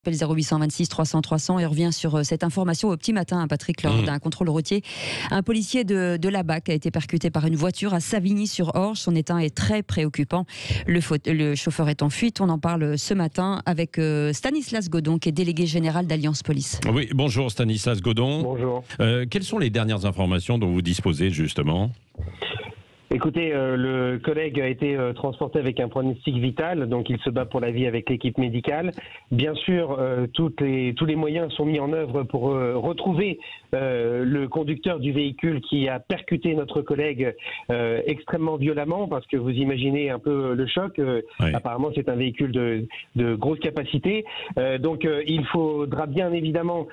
Appelle 0826 300 300 et revient sur cette information au petit matin, Patrick, lors d'un contrôle routier. Un policier de la BAC a été percuté par une voiture à Savigny-sur-Orge. Son état est très préoccupant. Le chauffeur est en fuite. On en parle ce matin avec Stanislas Godon, qui est délégué général d'Alliance Police. Oui, bonjour Stanislas Godon. Bonjour. Quelles sont les dernières informations dont vous disposez justement ? Écoutez, le collègue a été transporté avec un pronostic vital, donc il se bat pour la vie avec l'équipe médicale. Bien sûr, tous les moyens sont mis en œuvre pour retrouver le conducteur du véhicule qui a percuté notre collègue extrêmement violemment, parce que vous imaginez un peu le choc. Oui. Apparemment, c'est un véhicule de grosse capacité. Donc, il faudra bien évidemment,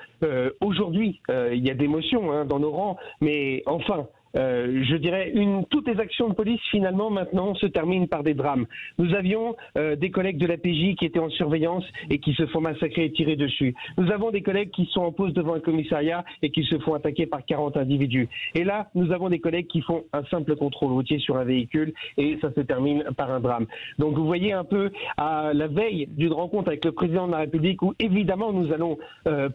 aujourd'hui, il y a d'émotion dans nos rangs, mais enfin, je dirais, toutes les actions de police finalement maintenant se terminent par des drames. Nous avions des collègues de la PJ qui étaient en surveillance et qui se font massacrer et tirer dessus. Nous avons des collègues qui sont en pause devant un commissariat et qui se font attaquer par 40 individus. Et là, nous avons des collègues qui font un simple contrôle routier sur un véhicule et ça se termine par un drame. Donc vous voyez un peu à la veille d'une rencontre avec le président de la République où évidemment nous allons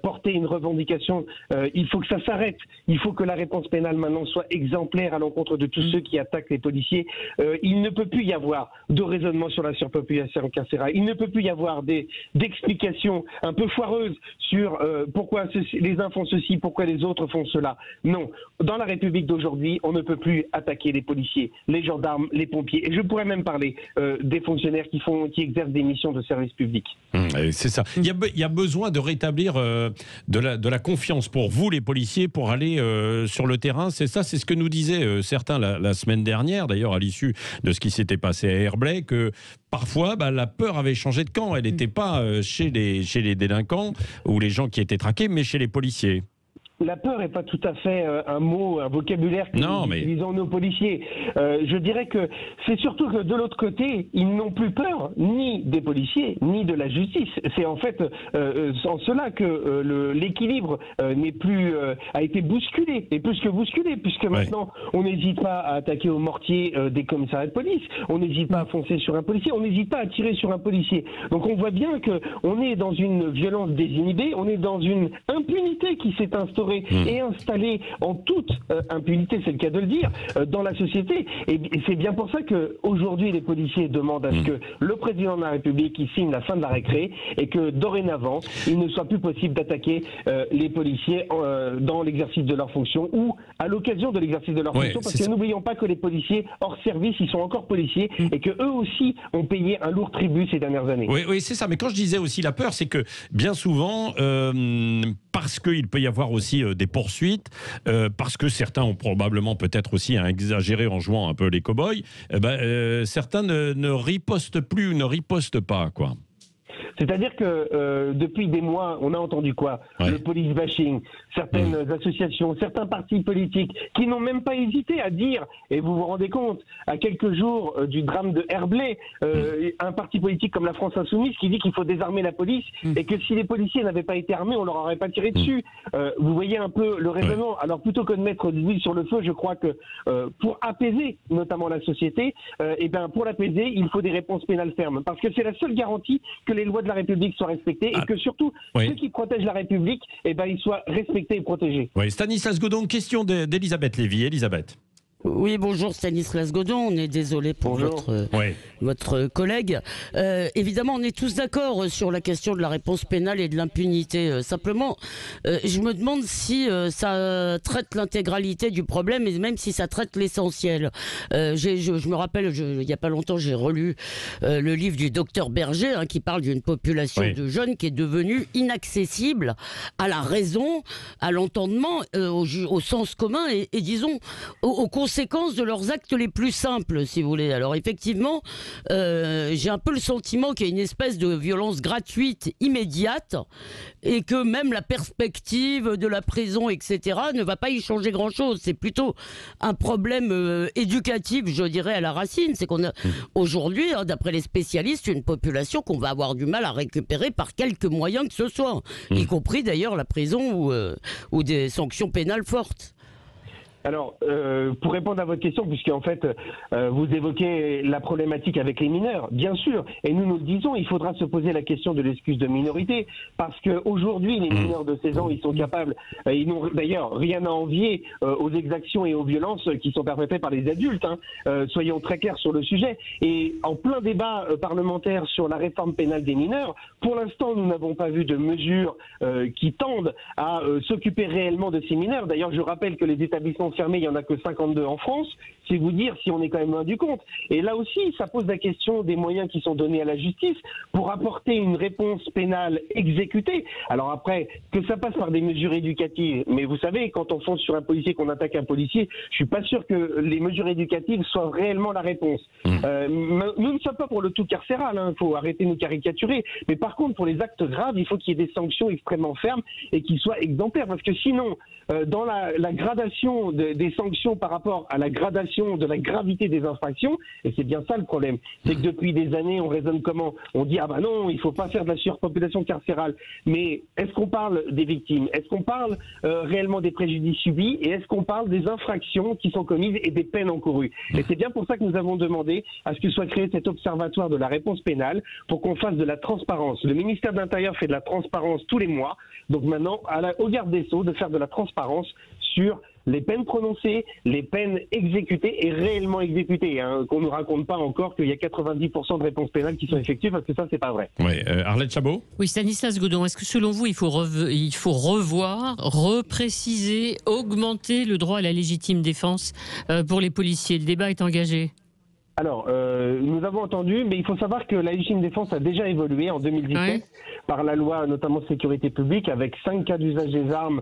porter une revendication. Il faut que ça s'arrête. Il faut que la réponse pénale maintenant soit exemplaire à l'encontre de tous ceux qui attaquent les policiers. Il ne peut plus y avoir de raisonnement sur la surpopulation carcérale. Il ne peut plus y avoir d'explications un peu foireuses sur pourquoi les uns font ceci, pourquoi les autres font cela. Non. Dans la République d'aujourd'hui, on ne peut plus attaquer les policiers, les gendarmes, les pompiers. Et je pourrais même parler des fonctionnaires qui exercent des missions de service public. C'est ça. Il y a besoin de rétablir de la confiance pour vous, les policiers, pour aller sur le terrain. C'est ça, c'est ce que nous disaient certains la semaine dernière, d'ailleurs à l'issue de ce qui s'était passé à Herblay, que parfois la peur avait changé de camp. Elle n'était pas chez les délinquants ou les gens qui étaient traqués, mais chez les policiers. La peur n'est pas tout à fait un vocabulaire que nous utilisons nos policiers. Je dirais que c'est surtout que de l'autre côté, ils n'ont plus peur ni des policiers, ni de la justice. C'est en fait en cela que l'équilibre a été bousculé, et plus que bousculé, puisque maintenant, on n'hésite pas à attaquer au mortier des commissariats de police, on n'hésite pas à foncer sur un policier, on n'hésite pas à tirer sur un policier. Donc on voit bien qu'on est dans une violence désinhibée, on est dans une impunité qui s'est instaurée et installée en toute impunité, c'est le cas de le dire, dans la société. Et c'est bien pour ça qu'aujourd'hui, les policiers demandent à ce que le président de la République signe la fin de la récré et que dorénavant, il ne soit plus possible d'attaquer les policiers dans l'exercice de leurs fonctions ou à l'occasion de l'exercice de leurs fonctions, parce que n'oublions pas que les policiers hors service, ils sont encore policiers et que eux aussi ont payé un lourd tribut ces dernières années. Oui, c'est ça. Mais quand je disais aussi la peur, c'est que bien souvent, parce qu'il peut y avoir aussi des poursuites, parce que certains ont probablement peut-être aussi exagéré en jouant un peu les cow-boys, certains ne ripostent plus ou ne ripostent pas, quoi. C'est-à-dire que depuis des mois, on a entendu quoi ? Le police bashing, certaines associations, certains partis politiques qui n'ont même pas hésité à dire, et vous vous rendez compte, à quelques jours du drame de Herblay, un parti politique comme la France Insoumise qui dit qu'il faut désarmer la police et que si les policiers n'avaient pas été armés, on leur aurait pas tiré dessus. Vous voyez un peu le raisonnement. Alors plutôt que de mettre de l'huile sur le feu, je crois que pour apaiser notamment la société, pour l'apaiser, il faut des réponses pénales fermes. Parce que c'est la seule garantie que les lois de la République soient respectées et que surtout ceux qui protègent la République, ils soient respectés et protégés. Oui, Stanislas Godon, question d'Elisabeth Lévy. Elisabeth. Oui, bonjour Stanislas Godon, on est désolé pour votre collègue. Évidemment, on est tous d'accord sur la question de la réponse pénale et de l'impunité. Simplement, je me demande si ça traite l'intégralité du problème et même si ça traite l'essentiel. Je me rappelle, il n'y a pas longtemps, j'ai relu le livre du docteur Berger qui parle d'une population de jeunes qui est devenue inaccessible à la raison, à l'entendement, au sens commun et disons, aux conséquences de leurs actes les plus simples, si vous voulez. Alors effectivement, j'ai un peu le sentiment qu'il y a une espèce de violence gratuite, immédiate, et que même la perspective de la prison, etc., ne va pas y changer grand-chose. C'est plutôt un problème éducatif, je dirais, à la racine. C'est qu'on a aujourd'hui, d'après les spécialistes, une population qu'on va avoir du mal à récupérer par quelque moyen que ce soit, y compris d'ailleurs la prison ou des sanctions pénales fortes. Alors, pour répondre à votre question, puisqu'en fait, vous évoquez la problématique avec les mineurs, bien sûr, et nous le disons, il faudra se poser la question de l'excuse de minorité, parce qu'aujourd'hui, les mineurs de 16 ans, ils sont capables, ils n'ont d'ailleurs rien à envier aux exactions et aux violences qui sont perpétrées par les adultes, hein. Soyons très clairs sur le sujet. Et en plein débat parlementaire sur la réforme pénale des mineurs, pour l'instant, nous n'avons pas vu de mesures qui tendent à s'occuper réellement de ces mineurs. D'ailleurs, je rappelle que les établissements fermés, il n'y en a que 52 en France. C'est vous dire si on est quand même loin du compte. Et là aussi, ça pose la question des moyens qui sont donnés à la justice pour apporter une réponse pénale exécutée. Alors après, que ça passe par des mesures éducatives, mais vous savez, quand on fonce sur un policier, qu'on attaque un policier, je suis pas sûr que les mesures éducatives soient réellement la réponse. Nous ne sommes pas pour le tout carcéral, il faut arrêter de nous caricaturer, mais par contre, pour les actes graves, il faut qu'il y ait des sanctions extrêmement fermes et qu'ils soient exemplaires, parce que sinon, dans la gradation des sanctions par rapport à la gradation de la gravité des infractions, et c'est bien ça le problème, c'est que depuis des années, on raisonne comment? On dit, ah bah non, il faut pas faire de la surpopulation carcérale. Mais est-ce qu'on parle des victimes? Est-ce qu'on parle réellement des préjudices subis? Et est-ce qu'on parle des infractions qui sont commises et des peines encourues? Et c'est bien pour ça que nous avons demandé à ce que soit créé cet observatoire de la réponse pénale pour qu'on fasse de la transparence. Le ministère de l'Intérieur fait de la transparence tous les mois. Donc maintenant, au garde des Sceaux de faire de la transparence sur les peines prononcées, les peines exécutées et réellement exécutées. Hein, qu'on ne nous raconte pas encore qu'il y a 90% de réponses pénales qui sont effectuées, parce que ça, c'est pas vrai. Oui, Arlette Chabot. Oui, Stanislas Godon, est-ce que selon vous, il faut revoir, repréciser, augmenter le droit à la légitime défense pour les policiers? Le débat est engagé. Alors, nous avons entendu, mais il faut savoir que la légitime défense a déjà évolué en 2017 par la loi notamment sécurité publique, avec 5 cas d'usage des armes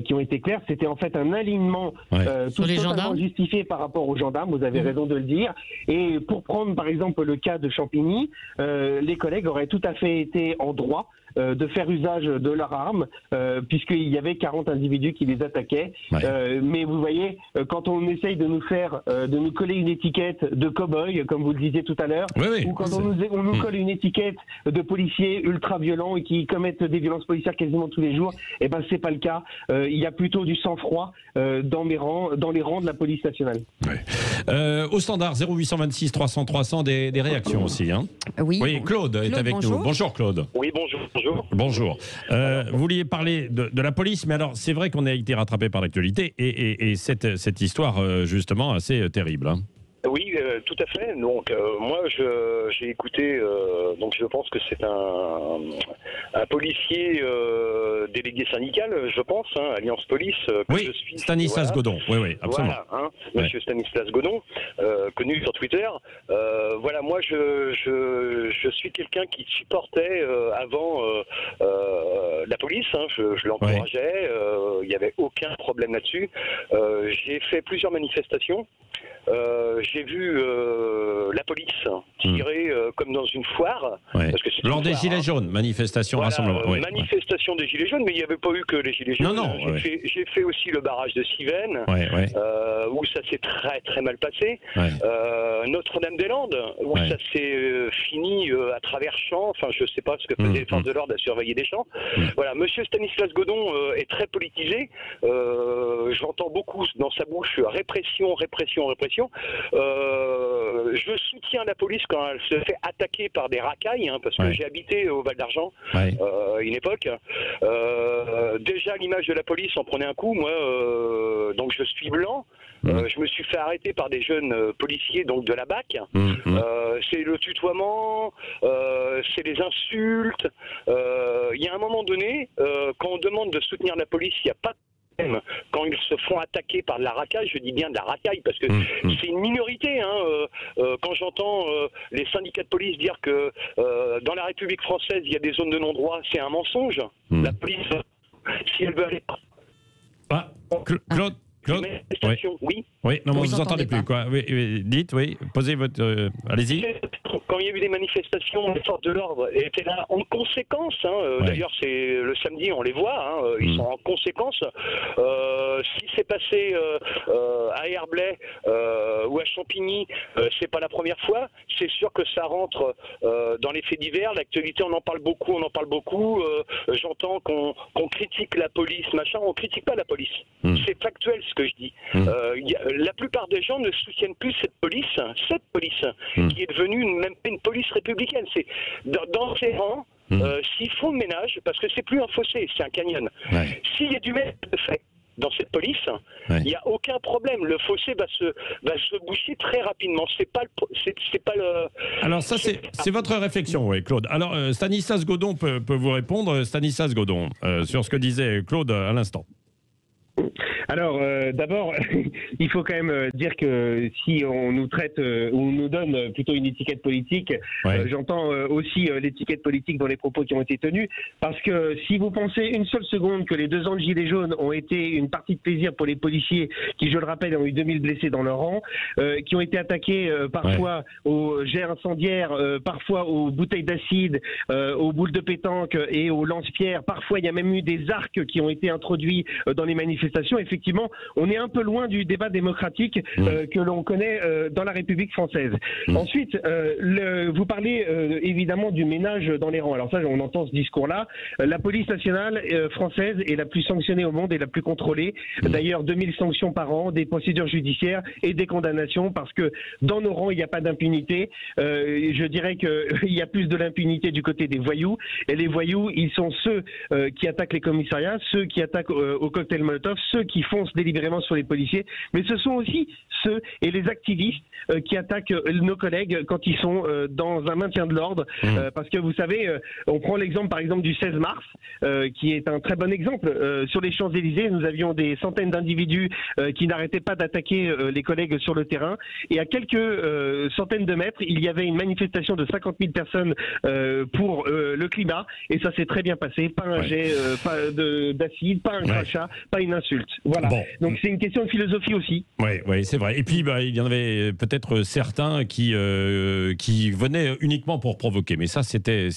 qui ont été clairs. C'était en fait un alignement tout totalement justifié par rapport aux gendarmes, vous avez raison de le dire. Et pour prendre par exemple le cas de Champigny, les collègues auraient tout à fait été en droit de faire usage de leurs armes, puisqu'il y avait 40 individus qui les attaquaient. Mais vous voyez, quand on essaye de nous faire, de nous coller une étiquette de cow-boy, comme vous le disiez tout à l'heure, ou quand on nous colle une étiquette de policiers ultra-violents et qui commettent des violences policières quasiment tous les jours, eh ben c'est pas le cas. Il y a plutôt du sang-froid dans les rangs de la police nationale. Au standard 0826 300 300 des réactions aussi. Hein. Oui, Claude est avec nous. Bonjour Claude. Oui, bonjour. Bonjour. Vous vouliez parler de la police, mais alors c'est vrai qu'on a été rattrapé par l'actualité et cette histoire justement assez terrible. Hein. Oui, tout à fait. Donc, moi, j'ai écouté. Donc, je pense que c'est un policier délégué syndical, je pense, hein, Alliance Police. Oui, je suis, Stanislas Godon. Oui, absolument. Voilà, hein, Monsieur Stanislas Godon, connu sur Twitter. Voilà, moi, je suis quelqu'un qui supportait avant la police. Hein, je l'encourageais. Il n'y avait aucun problème là-dessus. J'ai fait plusieurs manifestations. J'ai vu la police tirer comme dans une foire. Parce que lors des Gilets jaunes, manifestation, rassemblement. Manifestation des Gilets jaunes, mais il n'y avait pas eu que les Gilets jaunes. Non, j'ai fait aussi le barrage de Civenne, où ça s'est très très mal passé. Notre-Dame-des-Landes, où ça s'est fini à travers champs. Enfin, je ne sais pas ce que faisaient les forces de l'ordre à surveiller des champs. Voilà, Monsieur Stanislas Godon est très politisé. J'entends beaucoup dans sa bouche répression, répression, répression. Je soutiens la police quand elle se fait attaquer par des racailles, hein, parce que j'ai habité au Val d'Argent une époque. Déjà, l'image de la police en prenait un coup. Moi, donc je suis blanc. Je me suis fait arrêter par des jeunes policiers donc de la BAC. C'est le tutoiement, c'est les insultes. Il y a un moment donné, quand on demande de soutenir la police, il n'y a pas de problème. Quand ils se font attaquer par de la racaille, je dis bien de la racaille, parce que c'est une minorité. Hein, quand j'entends les syndicats de police dire que dans la République française, il y a des zones de non-droit, c'est un mensonge. La police, si elle veut aller... Claude, Oui, non, vous entendez plus. Quoi. Oui, dites, oui, posez votre... allez-y. Quand il y a eu des manifestations, les forces de l'ordre étaient là en conséquence. D'ailleurs, c'est le samedi, on les voit. Ils sont en conséquence. Si c'est passé à Herblay ou à Champigny, c'est pas la première fois. C'est sûr que ça rentre dans les faits divers. L'actualité, on en parle beaucoup. J'entends qu'on critique la police, machin. On critique pas la police. C'est factuel ce que je dis. La plupart des gens ne soutiennent plus cette police qui est devenue même pas une police républicaine. C'est dans ces rangs, s'ils font le ménage, parce que c'est plus un fossé, c'est un canyon. S'il y a du ménage fait dans cette police, il n'y a aucun problème. Le fossé va se boucher très rapidement. C'est pas le. Alors ça, c'est votre réflexion, oui, Claude. Alors Stanislas Godon peut vous répondre. Stanislas Godon, sur ce que disait Claude à l'instant. Alors, d'abord, il faut quand même dire que si on nous traite, ou on nous donne plutôt une étiquette politique, j'entends aussi l'étiquette politique dans les propos qui ont été tenus, parce que si vous pensez une seule seconde que les 2 ans de Gilets jaunes ont été une partie de plaisir pour les policiers, qui, je le rappelle, ont eu 2000 blessés dans leur rang, qui ont été attaqués parfois aux jets incendiaires, parfois aux bouteilles d'acide, aux boules de pétanque et aux lance-pierres, parfois il y a même eu des arcs qui ont été introduits dans les manifestations. Effectivement, on est un peu loin du débat démocratique que l'on connaît dans la République française. Ensuite, vous parlez évidemment du ménage dans les rangs. Alors ça, on entend ce discours-là. La police nationale française est la plus sanctionnée au monde et la plus contrôlée. D'ailleurs, 2000 sanctions par an, des procédures judiciaires et des condamnations, parce que dans nos rangs, il n'y a pas d'impunité. Je dirais qu'il y a plus de l'impunité du côté des voyous. Et les voyous, ils sont ceux qui attaquent les commissariats, ceux qui attaquent au cocktail Molotov, ceux qui foncent délibérément sur les policiers, mais ce sont aussi ceux et les activistes qui attaquent nos collègues quand ils sont dans un maintien de l'ordre. Parce que vous savez, on prend l'exemple par exemple du 16 mars, qui est un très bon exemple. Sur les Champs-Élysées, nous avions des centaines d'individus qui n'arrêtaient pas d'attaquer les collègues sur le terrain. Et à quelques centaines de mètres, il y avait une manifestation de 50 000 personnes pour le climat. Et ça s'est très bien passé. Pas un jet d'acide, pas un crachat, pas une insulte. Voilà. Bon. Donc c'est une question de philosophie aussi. Oui, c'est vrai. Et puis il y en avait peut-être certains qui venaient uniquement pour provoquer, mais ça c'était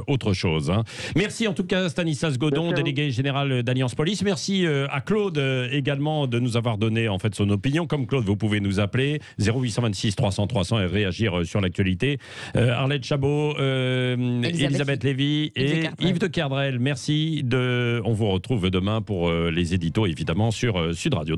autre chose. Hein. Merci en tout cas Stanislas Godon, délégué général d'Alliance Police. Merci à Claude également de nous avoir donné en fait son opinion. Comme Claude, vous pouvez nous appeler 0826 300 300 et réagir sur l'actualité. Arlette Chabot, Elisabeth Lévy et Yves de Kerdrel. Merci. On vous retrouve demain pour les éditos évidemment sur Sud Radio.